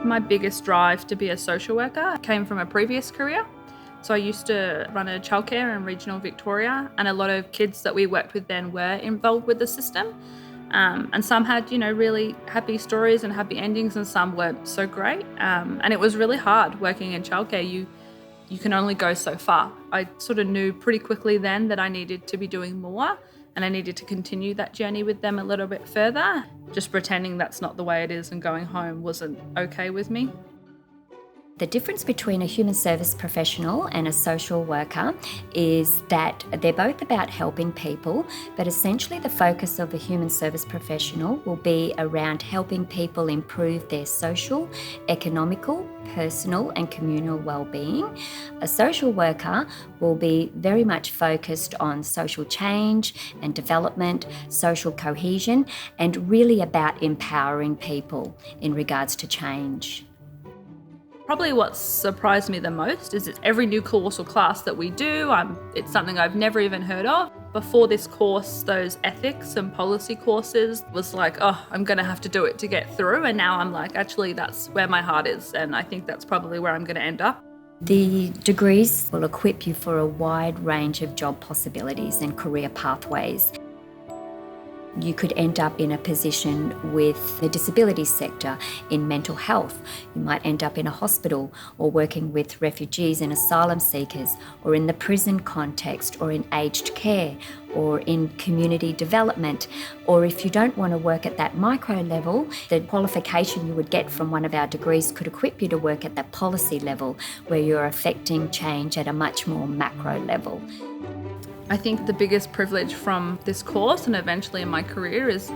My biggest drive to be a social worker came from a previous career. So I used to run a childcare in regional Victoria, and a lot of kids that we worked with then were involved with the system. And some had, really happy stories and happy endings, and some weren't so great. And it was really hard working in childcare. You can only go so far. I sort of knew pretty quickly then that I needed to be doing more, and I needed to continue that journey with them a little bit further. Just pretending that's not the way it is and going home wasn't okay with me. The difference between a human service professional and a social worker is that they're both about helping people, but essentially the focus of a human service professional will be around helping people improve their social, economical, personal and communal well-being. A social worker will be very much focused on social change and development, social cohesion, and really about empowering people in regards to change. Probably what surprised me the most is that every new course or class that we do, it's something I've never even heard of. Before this course, those ethics and policy courses was like, oh, I'm going to have to do it to get through. And now I'm like, actually, that's where my heart is. And I think that's probably where I'm going to end up. The degrees will equip you for a wide range of job possibilities and career pathways. You could end up in a position with the disability sector in mental health. You might end up in a hospital or working with refugees and asylum seekers, or in the prison context, or in aged care, or in community development. Or if you don't want to work at that micro level, the qualification you would get from one of our degrees could equip you to work at that policy level, where you're affecting change at a much more macro level. I think the biggest privilege from this course and eventually in my career is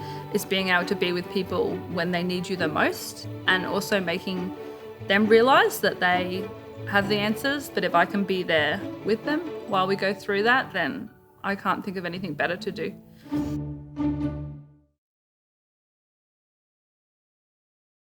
being able to be with people when they need you the most, and also making them realise that they have the answers. But if I can be there with them while we go through that, then I can't think of anything better to do.